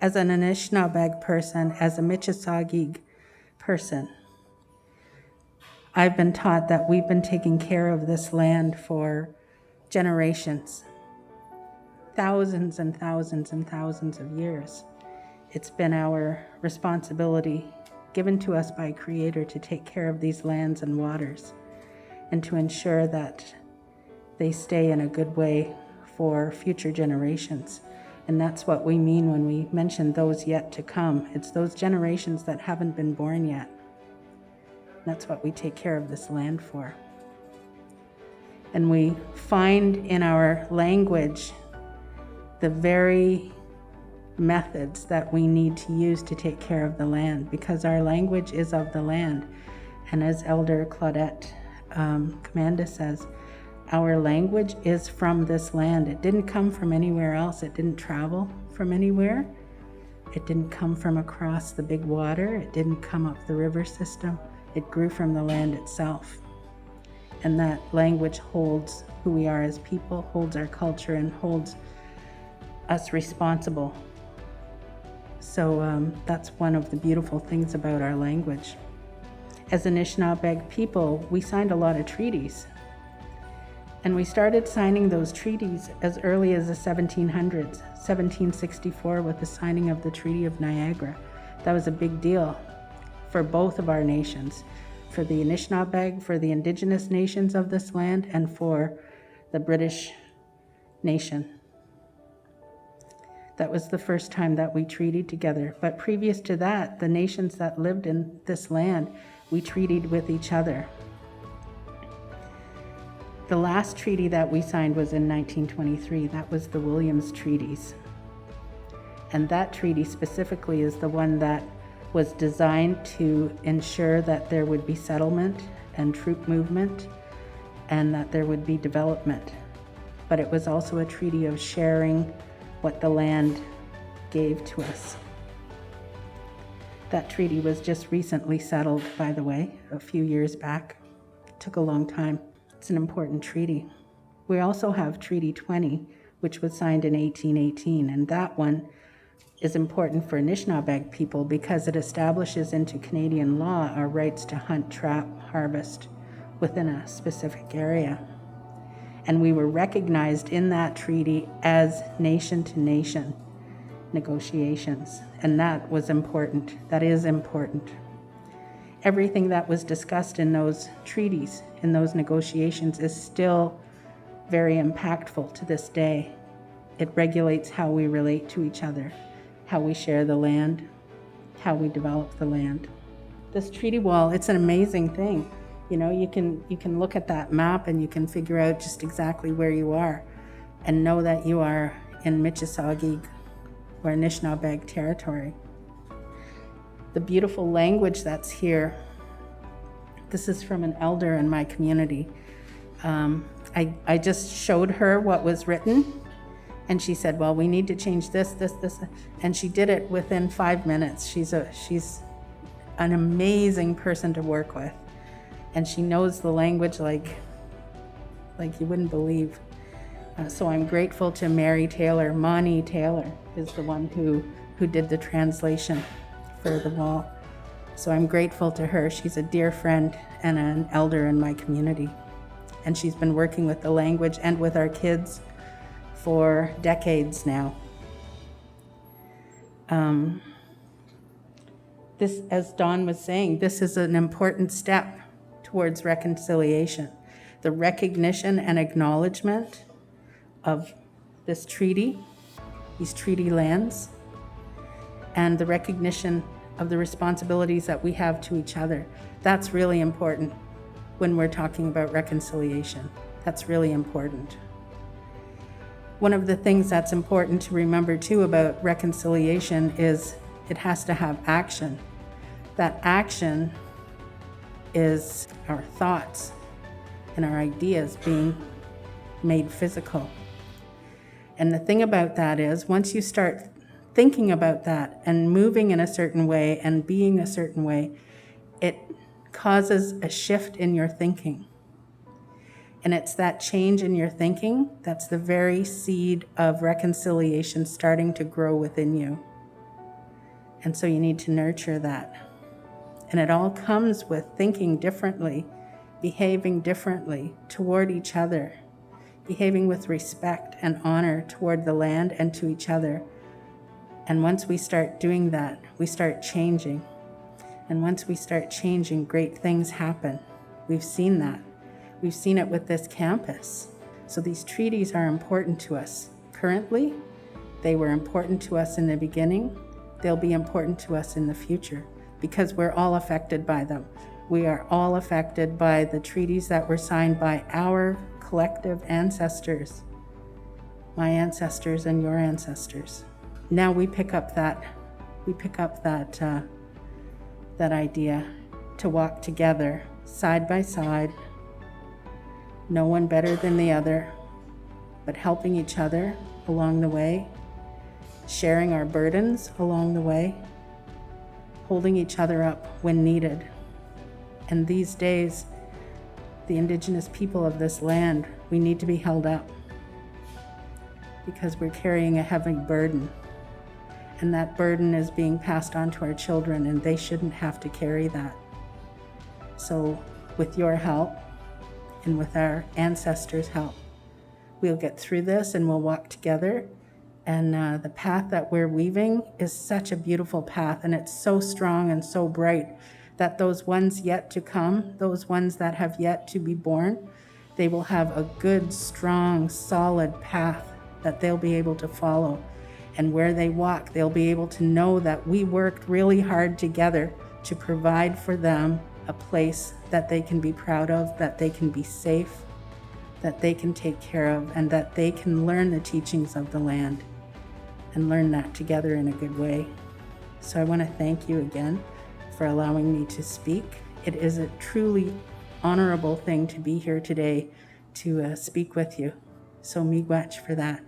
as an Anishnaabeg person, as a Michi Saagiig person, I've been taught that we've been taking care of this land for generations, thousands and thousands and thousands of years. It's been our responsibility given to us by Creator to take care of these lands and waters and to ensure that they stay in a good way for future generations. And that's what we mean when we mention those yet to come. It's those generations that haven't been born yet. That's what we take care of this land for. And we find in our language the very methods that we need to use to take care of the land, because our language is of the land. And as Elder Claudette Commanda says, our language is from this land. It didn't come from anywhere else. It didn't travel from anywhere. It didn't come from across the big water. It didn't come up the river system. It grew from the land itself. And that language holds who we are as people, holds our culture, and holds us responsible. So that's one of the beautiful things about our language. As Anishnaabeg people, we signed a lot of treaties. And we started signing those treaties as early as the 1700s, 1764 with the signing of the Treaty of Niagara. That was a big deal for both of our nations, for the Anishnaabeg, for the Indigenous Nations of this land, and for the British nation. That was the first time that we treated together. But previous to that, the nations that lived in this land, we treated with each other. The last treaty that we signed was in 1923. That was the Williams Treaties. And that treaty specifically is the one that was designed to ensure that there would be settlement and troop movement and that there would be development. But it was also a treaty of sharing what the land gave to us. That treaty was just recently settled, by the way, a few years back. It took a long time. It's an important treaty. We also have Treaty 20, which was signed in 1818, and that one is important for Anishnaabeg people because it establishes into Canadian law our rights to hunt, trap, harvest within a specific area. And we were recognized in that treaty as nation-to-nation negotiations, and that was important. That is important. Everything that was discussed in those treaties, in those negotiations, is still very impactful to this day. It regulates how we relate to each other, how we share the land, how we develop the land. This treaty wall, it's an amazing thing. You know, you can look at that map and you can figure out just exactly where you are and know that you are in Michi Saagiig or Anishnaabeg territory. The beautiful language that's here, this is from an elder in my community. I just showed her what was written, and she said, well, we need to change this, and she did it within 5 minutes. She's an amazing person to work with, and she knows the language like you wouldn't believe. So I'm grateful to Mary Taylor. Moni Taylor is the one who did the translation for the wall. So I'm grateful to her. She's a dear friend and an elder in my community. And she's been working with the language and with our kids for decades now. This, as Dawn was saying, this is an important step towards reconciliation. The recognition and acknowledgement of this treaty, these treaty lands, and the recognition of the responsibilities that we have to each other. That's really important when we're talking about reconciliation. That's really important. One of the things that's important to remember too about reconciliation is it has to have action. That action is our thoughts and our ideas being made physical. And the thing about that is, once you start thinking about that and moving in a certain way and being a certain way, it causes a shift in your thinking. And it's that change in your thinking that's the very seed of reconciliation starting to grow within you. And so you need to nurture that. And it all comes with thinking differently, behaving differently toward each other, behaving with respect and honor toward the land and to each other. And once we start doing that, we start changing. And once we start changing, great things happen. We've seen that. We've seen it with this campus. So these treaties are important to us currently. They were important to us in the beginning. They'll be important to us in the future because we're all affected by them. We are all affected by the treaties that were signed by our collective ancestors, my ancestors and your ancestors. Now we pick up that idea to walk together, side by side, no one better than the other, but helping each other along the way, sharing our burdens along the way, holding each other up when needed. And these days, the Indigenous people of this land, we need to be held up because we're carrying a heavy burden. And that burden is being passed on to our children, and they shouldn't have to carry that. So with your help and with our ancestors' help, we'll get through this and we'll walk together. And the path that we're weaving is such a beautiful path, and it's so strong and so bright that those ones yet to come, those ones that have yet to be born, they will have a good, strong, solid path that they'll be able to follow. And where they walk, they'll be able to know that we worked really hard together to provide for them a place that they can be proud of, that they can be safe, that they can take care of, and that they can learn the teachings of the land and learn that together in a good way. So I want to thank you again for allowing me to speak. It is a truly honorable thing to be here today to speak with you. So miigwech for that.